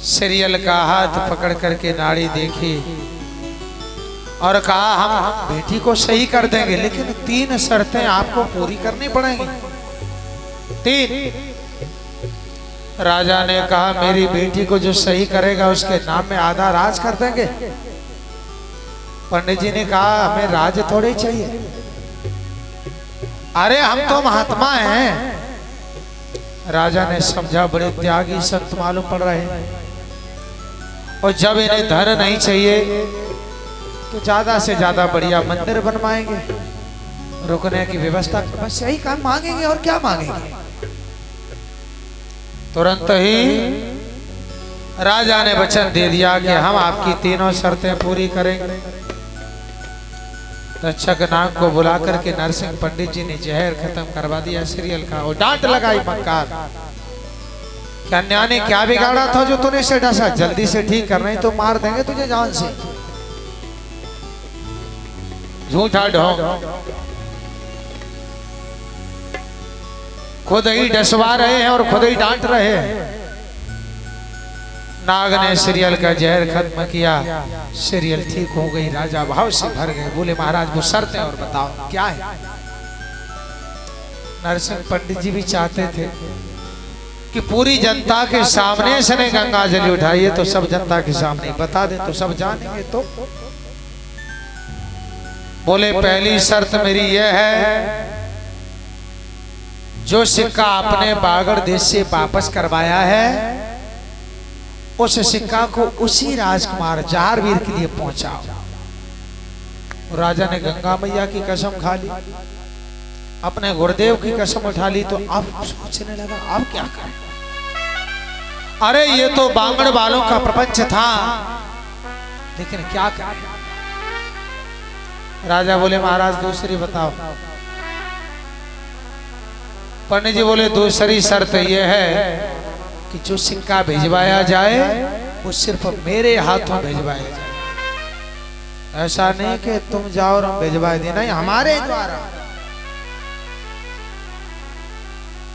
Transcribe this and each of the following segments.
Serial का हाथ पकड़ करके नाड़ी देखी और कहा हम बेटी को सही कर देंगे, लेकिन 3 शर्तें आपको पूरी करनी पड़ेंगी। 3। राजा ने कहा मेरी बेटी को जो सही करेगा उसके नाम में आधा राज कर देंगे। पंडित जी ने कहा हमें राज थोड़े चाहिए, अरे हम तो महात्मा हैं। राजा ने समझा बड़े त्यागी संत मालूम पड़ रहे हैं, और जब इन्हें धन नहीं चाहिए तो ज्यादा से ज्यादा बढ़िया मंदिर बनवाएंगे, रुकने की व्यवस्था, बस यही काम मांगेंगे और क्या मांगेंगे। तुरंत ही राजा ने वचन दे दिया कि हम आपकी 3 शर्तें पूरी करेंगे। तक्षक नाग को बुला करके नरसिंह पंडित जी ने जहर खत्म करवा दिया सीरियल का, और डांट लगाई मक्कार, क्या न्या ने क्या बिगाड़ा था जो तूने से डसा, जल्दी से ठीक कर रहे तो मार देंगे तुझे जान से। झूठा ढोंग, खुद ही डसवा रहे हैं और खुद ही डांट रहे हैं। नाग ने सीरियल का जहर खत्म किया, सीरियल ठीक हो गई। राजा भाव से भर गए, बोले महाराज वो शर्तें और बताओ क्या है। नरसिंह पंडित जी भी चाहते थे कि पूरी जनता के सामने इसने गंगा जल उठाई है, तो सब जनता के सामने बता दे तो सब जानेंगे। तो बोले पहली शर्त मेरी यह है, जो सिक्का आपने बागड़ देश से वापस करवाया है उस सिक्का को उसी राजकुमार जहारवीर के लिए पहुंचाओ। राजा ने गंगा मैया की कसम खा ली, अपने गुरुदेव की कसम उठा ली, तो अब सोचने लगा अब क्या करें। अरे ये तो बांगड़ वालों का प्रपंच था, लेकिन क्या करें। राजा बोले महाराज दूसरी बताओ। पंडित जी बोले दूसरी शर्त यह है कि जो सिक्का भिजवाया जाए वो सिर्फ मेरे हाथों भिजवाया जाए, ऐसा नहीं कि तुम जाओ और हम भिजवा दें, नहीं हमारे द्वारा।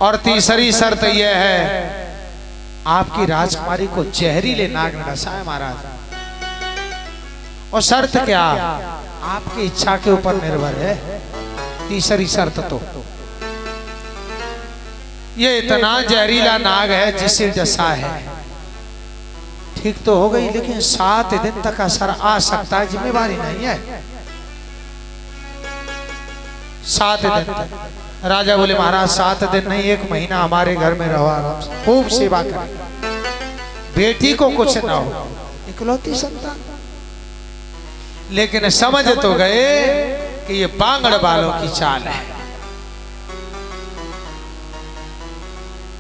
और तीसरी शर्त यह है, आपकी राजकुमारी को जहरीले नाग ने डसा है महाराज। और शर्त क्या, आपकी इच्छा के ऊपर निर्भर है। तीसरी शर्त तो ये इतना जहरीला नाग है जिसे डसा है, ठीक तो हो गई, लेकिन 7 दिन तक असर आ सकता है, जिम्मेवारी नहीं है। 7 दिन तक। राजा बोले महाराज 7 दिन नहीं 1 महीना हमारे घर में रहो, आराम से खूब सेवा करें, बेटी को कुछ ना हो, इकलौती संतान। लेकिन समझ तो गए कि ये बांगड़ वालों की चाल है।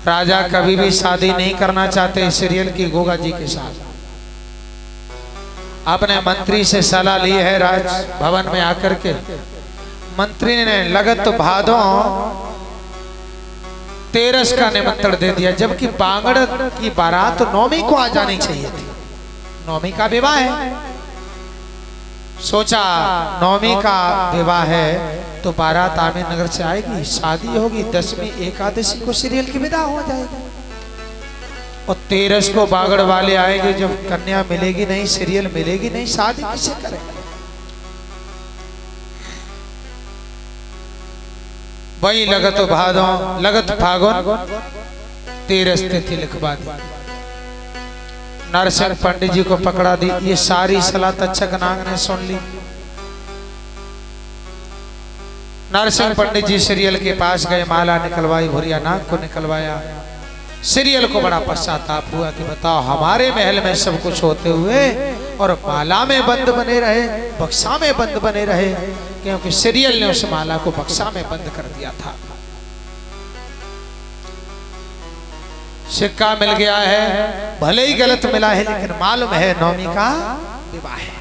राजा कभी भी शादी नहीं करना चाहते सीरियल की गोगा जी के साथ। अपने मंत्री से सलाह ली है, राज भवन में आकर के मंत्री ने लगत भादों 13 का निमंत्रण दे दिया, जबकि बांगड़ की बारात 9वीं को आ जानी चाहिए थी। 9वीं का विवाह है, सोचा 9वीं का विवाह है तो बारात आमेर नगर से आएगी, शादी होगी, 10वीं एकादशी को सीरियल की विदा हो जाएगी, और 13 को बागड़ वाले आएंगे। जब कन्या मिलेगी नहीं, सीरियल मिलेगी नहीं, शादी किसे करेंगे। वही लगत भादों लगत फागुन 13 तिथि लिखवा दी। नरसिंह पंडित जी को पकड़ा दी। ये सारी सलाह तक्षक नाग ने सुन ली। नरसिंह पंडित जी सीरियल के पास गए, माला निकलवाई, भुरिया नाग को निकलवाया। सीरियल को बड़ा पश्चाताप हुआ कि बताओ हमारे महल में सब कुछ होते हुए और माला में बंद बने रहे, बक्सा में बंद बने रहे, क्योंकि सीरियल ने उस माला को बक्सा में बंद कर दिया था। सिक्का मिल गया है, भले ही गलत मिला है, लेकिन मालूम है 9वीं का विवाह है।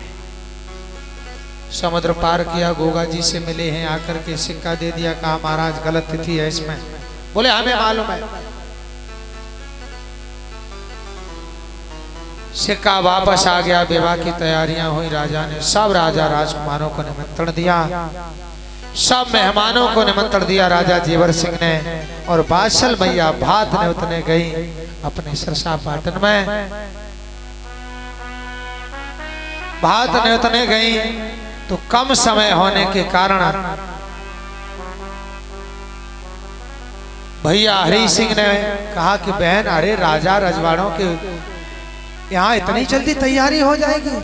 समुद्र पार किया, गोगा जी से मिले हैं, आकर के सिक्का दे दिया, कहा महाराज गलत तिथि है इसमें। बोले हमें मालूम है। सिक्का वापस आ गया, विवाह की तैयारियां हुई। राजा ने सब राजा राजकुमारों को निमंत्रण दिया, सब मेहमानों को निमंत्रण दिया राजा जेवर सिंह ने, और बादशाह मैया भात ने उतने गई अपने सरसा पाटन में। भात न्योतने गई तो कम समय होने के कारण भैया हरि सिंह ने कहा कि बहन, अरे राजा रजवाड़ों के यहाँ इतनी जल्दी तैयारी हो जाएगी?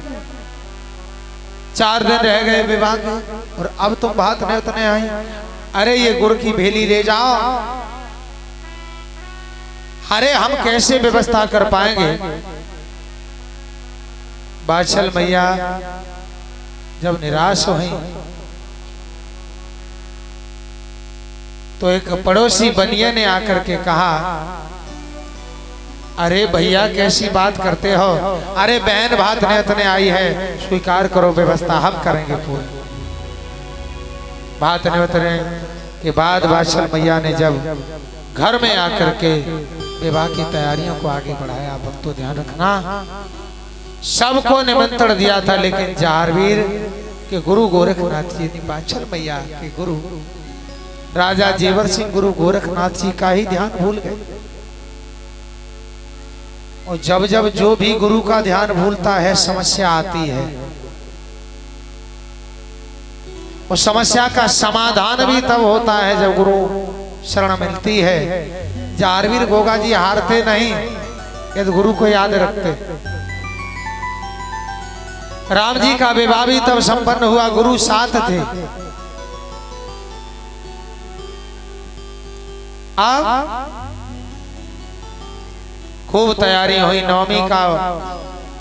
4 दिन रह गए विवाह के और अब तुम भात न्योतने आई। अरे ये गुड़ की भेली ले जाओ। अरे हम कैसे व्यवस्था कर पाएंगे? बादशाह मैया जब निराश हुई तो एक पड़ोसी बनिए ने आकर के कहा, अरे भैया कैसी बात करते हो? अरे बहन भात न्योतने आई है, स्वीकार करो, व्यवस्था हम करेंगे पूरी। भात न्योतने के बाद बादशाह मैया ने जब घर में आकर के विवाह की तैयारियों को आगे बढ़ाया, भक्तों ध्यान रखना, सबको निमंत्रण दिया था, लेकिन जारवीर के गुरु गोरखनाथ जी ने बादशाह मैया के गुरु राजा जेवर सिंह गुरु गोरखनाथ जी का ही ध्यान भूल गए। और जब जब जो भी गुरु का ध्यान भूलता है समस्या आती है। और समस्या का समाधान भी तब होता है जब गुरु शरण मिलती है। जारवीर गोगा जी हारते नहीं यदि गुरु को याद रखते। राम जी का विवाह भी तब संपन्न हुआ, गुरु साथ थे। अब खूब तैयारी हुई, नवमी का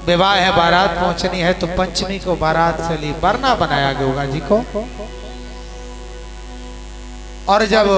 विवाह है, बारात पहुंचनी है, तो पंचमी को बारात चली, बरना बनाया गोगा जी को। और जब